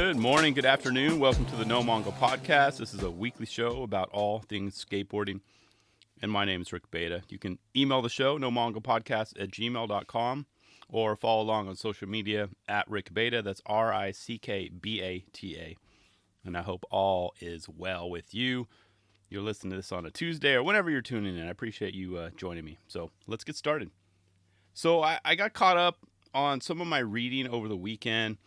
Good morning, good afternoon. Welcome to the No Mongo Podcast. This is a weekly show about all things skateboarding. And my name is Rick Beta. You can email the show, nomongopodcast@gmail.com, or follow along on social media at Rick Beta. That's RICKBATA. And I hope all is well with you. You're listening to this on a Tuesday or whenever you're tuning in. I appreciate you joining me. So let's get started. So I got caught up on some of my reading over the weekend.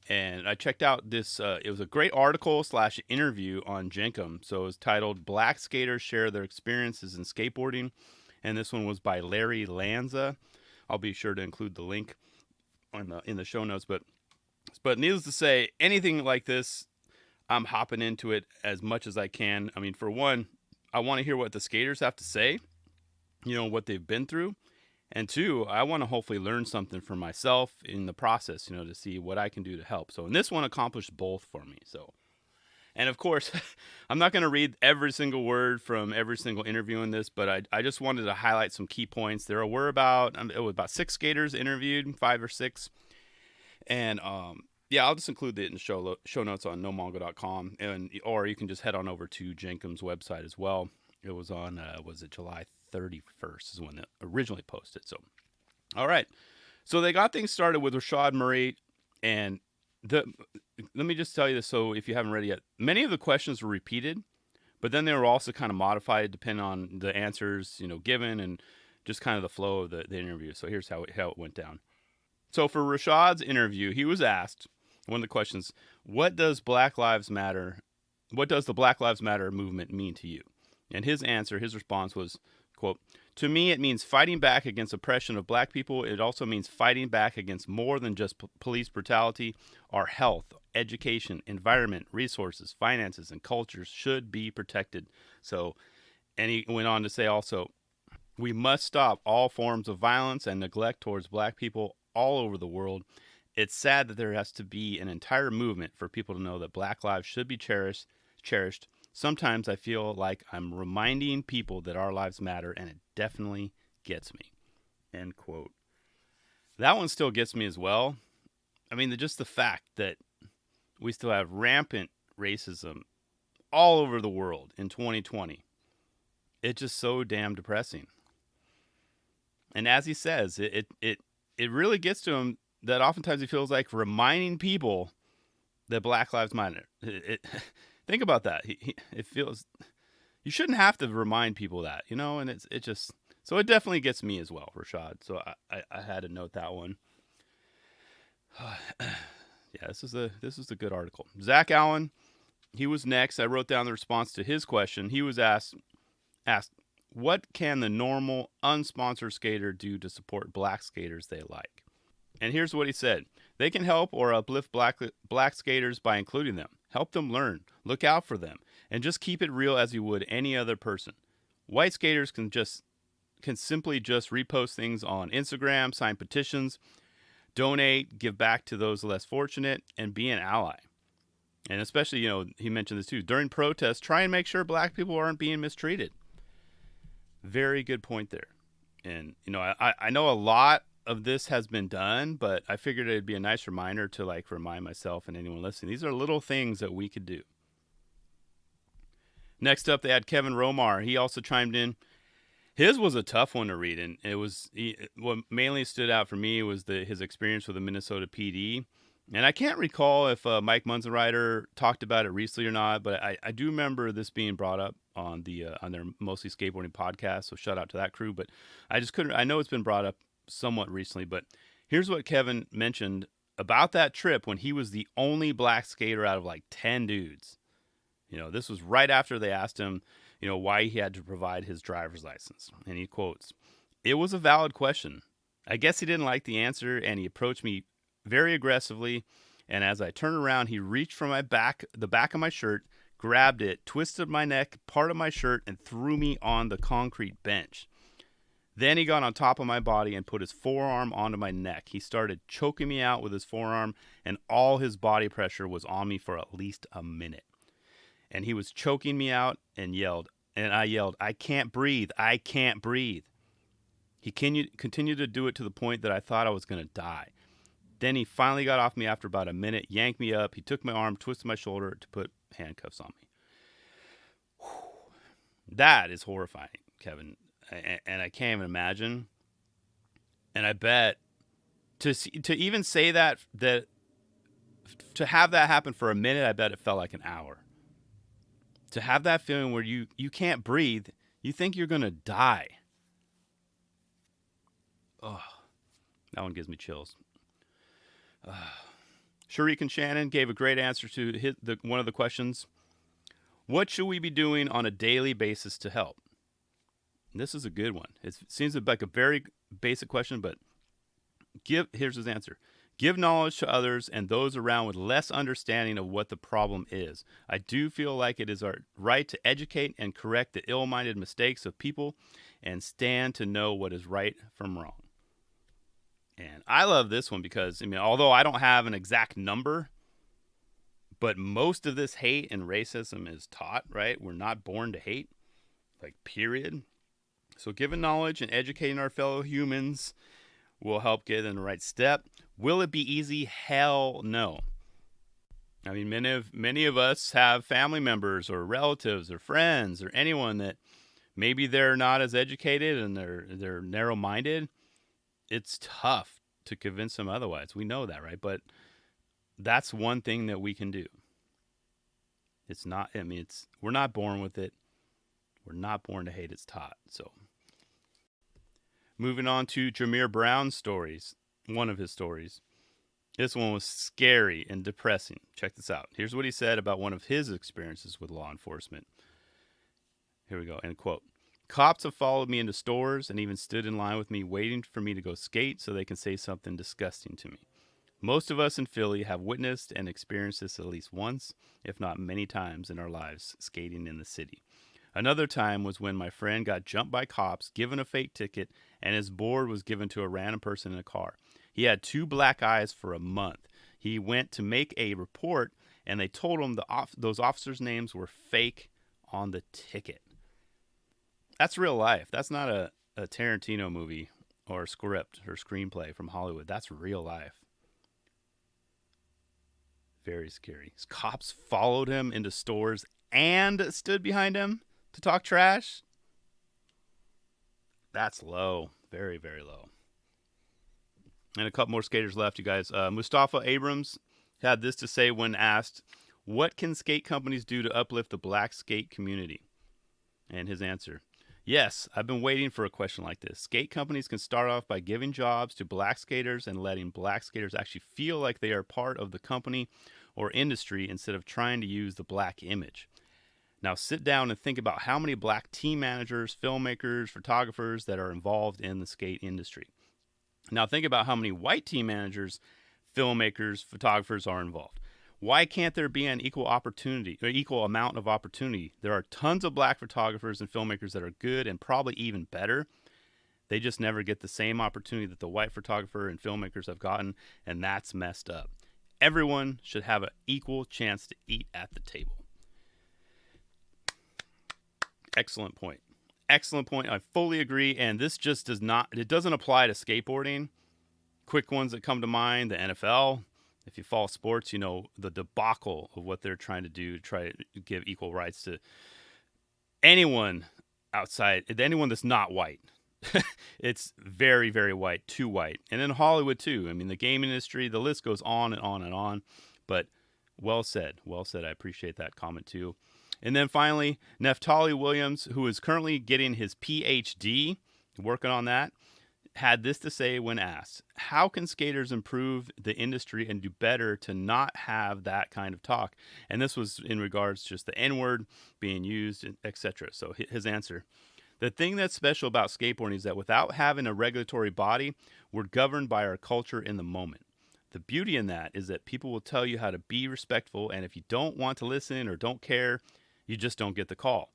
And I checked out this, it was a great article / interview on Jenkem. So it was titled Black Skaters Share Their Experiences in Skateboarding. And this one was by Larry Lanza. I'll be sure to include the link in the show notes. But needless to say, anything like this, I'm hopping into it as much as I can. I mean, for one, I want to hear what the skaters have to say, what they've been through. And two, I want to hopefully learn something for myself in the process, to see what I can do to help. So, and this one accomplished both for me. So, and of course, I'm not going to read every single word from every single interview in this, but I just wanted to highlight some key points. There were about 6 skaters interviewed, 5 or 6. And, I'll just include it in the show notes on nomongo.com, or you can just head on over to Jenkem's website as well. It was on, July 31st is when it originally posted. So, all right. So they got things started with Rashad Murray, and let me just tell you this. So if you haven't read it yet, many of the questions were repeated, but then they were also kind of modified depending on the answers, given, and just kind of the flow of the interview. So here's how it went down. So for Rashad's interview, he was asked one of the questions, what does the Black Lives Matter movement mean to you? And his response was, quote, to me, it means fighting back against oppression of black people. It also means fighting back against more than just police brutality. Our health, education, environment, resources, finances, and cultures should be protected. So, and he went on to say also, we must stop all forms of violence and neglect towards black people all over the world. It's sad that there has to be an entire movement for people to know that black lives should be cherished. Sometimes I feel like I'm reminding people that our lives matter, and it definitely gets me. End quote. That one still gets me as well. I mean, just the fact that we still have rampant racism all over the world in 2020. It's just so damn depressing. And as he says, it really gets to him that oftentimes he feels like reminding people that Black Lives Matter. Think about that. It feels you shouldn't have to remind people that, and it just so it definitely gets me as well, Rashad. So I had to note that one. Yeah, this is a good article. Zach Allen, he was next. I wrote down the response to his question. He was asked, what can the normal unsponsored skater do to support black skaters they like? And here's what he said. They can help or uplift black skaters by including them. Help them learn. Look out for them. And just keep it real as you would any other person. White skaters can simply just repost things on Instagram, sign petitions, donate, give back to those less fortunate, and be an ally. And especially, he mentioned this too. During protests, try and make sure black people aren't being mistreated. Very good point there. And, I know a lot of this has been done, but I figured it'd be a nice reminder to remind myself and anyone listening. These are little things that we could do. Next up, they had Kevin Romar. He also chimed in. His was a tough one to read, and what mainly stood out for me was his experience with the Minnesota PD. And I can't recall if Mike Munzenreiter talked about it recently or not, but I do remember this being brought up on their Mostly Skateboarding podcast. So shout out to that crew. But I just couldn't. I know it's been brought up somewhat recently, but here's what Kevin mentioned about that trip when he was the only black skater out of 10 dudes. This was right after they asked him, why he had to provide his driver's license. And he quotes, "It was a valid question. I guess he didn't like the answer, and he approached me very aggressively. And as I turned around, he reached for the back of my shirt, grabbed it, twisted my neck, part of my shirt, and threw me on the concrete bench. Then he got on top of my body and put his forearm onto my neck. He started choking me out with his forearm, and all his body pressure was on me for at least a minute. And he was choking me out and I yelled, I can't breathe. I can't breathe. He continued to do it to the point that I thought I was going to die. Then he finally got off me after about a minute, yanked me up. He took my arm, twisted my shoulder to put handcuffs on me. That is horrifying, Kevin. And I can't even imagine. And I bet to even say that to have that happen for a minute, I bet it felt like an hour. To have that feeling where you can't breathe, you think you're going to die. Oh, that one gives me chills. Sharik and Shannon gave a great answer to one of the questions. What should we be doing on a daily basis to help? And this is a good one. It seems like a very basic question, but here's his answer. Give knowledge to others and those around with less understanding of what the problem is. I do feel like it is our right to educate and correct the ill-minded mistakes of people and stand to know what is right from wrong. And I love this one because, although I don't have an exact number, but most of this hate and racism is taught, right? We're not born to hate, period. So giving knowledge and educating our fellow humans will help get in the right step. Will it be easy? Hell no. Many of us have family members or relatives or friends or anyone that maybe they're not as educated and they're narrow-minded. It's tough to convince them otherwise. We know that, right? But that's one thing that we can do. It's not, we're not born with it. We're not born to hate. It's taught. So moving on to Jameer Brown's stories. One of his stories. This one was scary and depressing. Check this out. Here's what he said about one of his experiences with law enforcement. Here we go. End quote. Cops have followed me into stores and even stood in line with me waiting for me to go skate so they can say something disgusting to me. Most of us in Philly have witnessed and experienced this at least once, if not many times in our lives, skating in the city. Another time was when my friend got jumped by cops, given a fake ticket, and his board was given to a random person in a car. He had 2 black eyes for a month. He went to make a report, and they told him those officers' names were fake on the ticket. That's real life. That's not a Tarantino movie or script or screenplay from Hollywood. That's real life. Very scary. Cops followed him into stores and stood behind him to talk trash. That's low. Very, very low. And a couple more skaters left, you guys. Mustafa Abrams had this to say when asked, what can skate companies do to uplift the black skate community? And his answer, yes, I've been waiting for a question like this. Skate companies can start off by giving jobs to black skaters and letting black skaters actually feel like they are part of the company or industry instead of trying to use the black image. Now sit down and think about how many black team managers, filmmakers, photographers that are involved in the skate industry. Now think about how many white team managers, filmmakers, photographers are involved. Why can't there be an equal opportunity or equal amount of opportunity? There are tons of black photographers and filmmakers that are good and probably even better. They just never get the same opportunity that the white photographer and filmmakers have gotten, and that's messed up. Everyone should have an equal chance to eat at the table. Excellent point. Excellent point. I fully agree. And this just doesn't apply to skateboarding. Quick ones that come to mind, the NFL. If you follow sports, you know the debacle of what they're trying to do, try to give equal rights to anyone outside, anyone that's not white. It's very, very white, too white. And in Hollywood, too. The game industry, the list goes on and on and on. But well said. Well said. I appreciate that comment, too. And then finally, Naftali Williams, who is currently getting his PhD, working on that, had this to say when asked, how can skaters improve the industry and do better to not have that kind of talk? And this was in regards to just the N-word being used, etc. So his answer, the thing that's special about skateboarding is that without having a regulatory body, we're governed by our culture in the moment. The beauty in that is that people will tell you how to be respectful, and if you don't want to listen or don't care, you just don't get the call.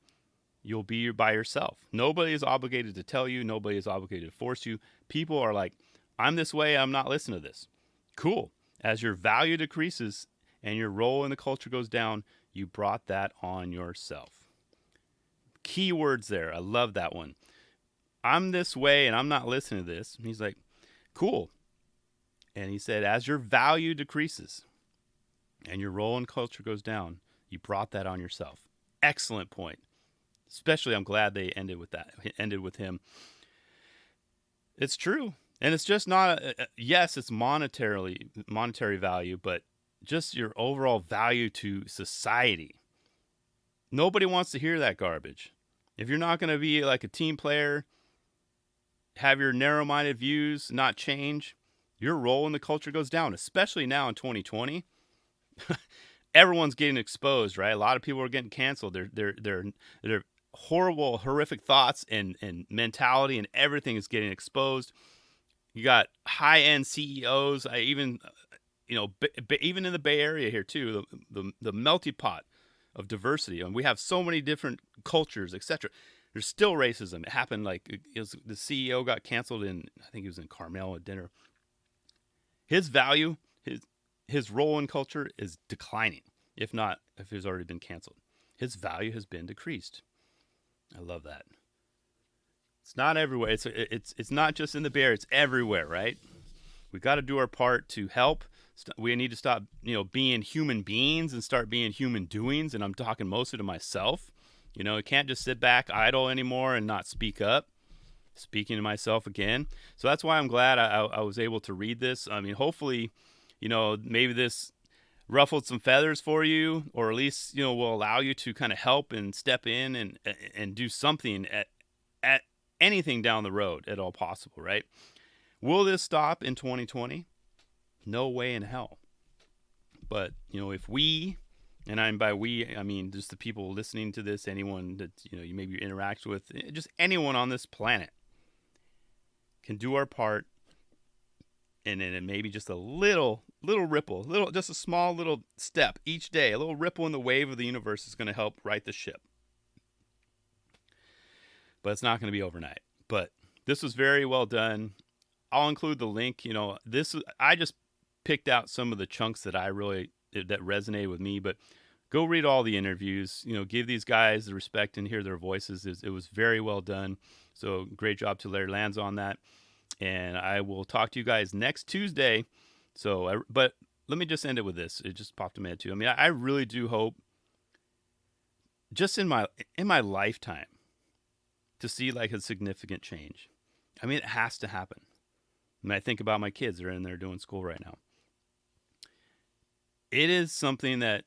You'll be by yourself. Nobody is obligated to tell you. Nobody is obligated to force you. People are like, I'm this way. I'm not listening to this. Cool. As your value decreases and your role in the culture goes down, you brought that on yourself. Key words there. I love that one. I'm this way and I'm not listening to this. And he's like, cool. And he said, as your value decreases and your role in culture goes down, you brought that on yourself. Excellent point. Especially, I'm glad they ended with that. Ended with him. It's true. And it's just not, yes, it's monetary value, but just your overall value to society. Nobody wants to hear that garbage. If you're not going to be like a team player, have your narrow-minded views not change, your role in the culture goes down, especially now in 2020. Everyone's getting exposed, right? A lot of people are getting canceled. They're horrible, horrific thoughts and mentality and everything is getting exposed. You got high-end CEOs. Even in the Bay Area here too, the melting pot of diversity, and we have so many different cultures, etc. There's still racism. It happened the CEO got canceled I think he was in Carmel at dinner. His value, his role in culture is declining, if he's already been canceled. His value has been decreased. I love that. It's not everywhere. It's not just in the Bay Area. It's everywhere, right? We got to do our part to help. We need to stop, being human beings and start being human doings. And I'm talking mostly to myself. I can't just sit back idle anymore and not speak up. Speaking to myself again. So that's why I'm glad I was able to read this. I mean, hopefully, maybe this ruffled some feathers for you, or at least, will allow you to kind of help and step in and do something at anything down the road at all possible, right? Will this stop in 2020? No way in hell. But, if we, and by we, I mean just the people listening to this, anyone that, you maybe interact with, just anyone on this planet can do our part, and then maybe just a little ripple, just a small little step each day, a little ripple in the wave of the universe is going to help right the ship. But it's not going to be overnight. But this was very well done. I'll include the link. I just picked out some of the chunks that that resonated with me. But go read all the interviews. Give these guys the respect and hear their voices. It was very well done. So great job to Larry Lands on that. And I will talk to you guys next Tuesday. But let me just end it with this. It just popped in my head too. I mean, I really do hope, just in my lifetime, to see like a significant change. I mean, it has to happen. I think about my kids. They're in there doing school right now. It is something that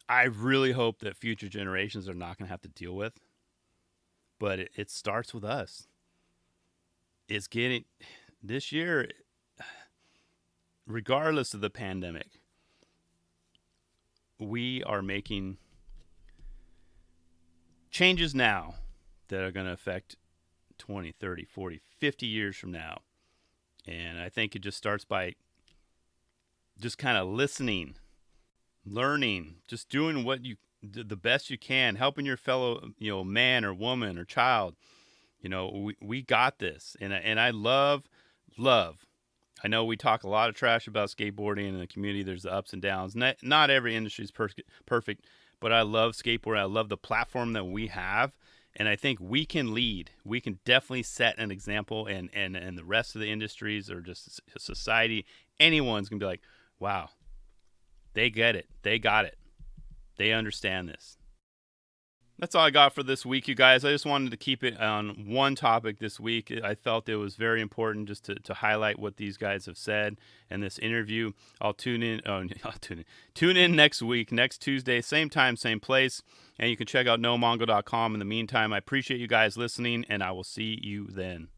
I really hope that future generations are not going to have to deal with. But it starts with us. It's getting, this year, regardless of the pandemic, we are making changes now that are going to affect 20, 30, 40, 50 years from now. And I think it just starts by just kind of listening, learning, just doing the best you can, helping your fellow, man or woman or child. We got this. And I love. I know we talk a lot of trash about skateboarding in the community. There's the ups and downs. Not every industry is perfect, but I love skateboarding. I love the platform that we have. And I think we can lead. We can definitely set an example, and the rest of the industries or just society, anyone's going to be like, wow, they get it. They got it. They understand this. That's all I got for this week, you guys. I just wanted to keep it on one topic this week. I felt it was very important just to highlight what these guys have said in this interview. I'll tune in. Tune in next week, next Tuesday, same time, same place. And you can check out nomongo.com. In the meantime, I appreciate you guys listening, and I will see you then.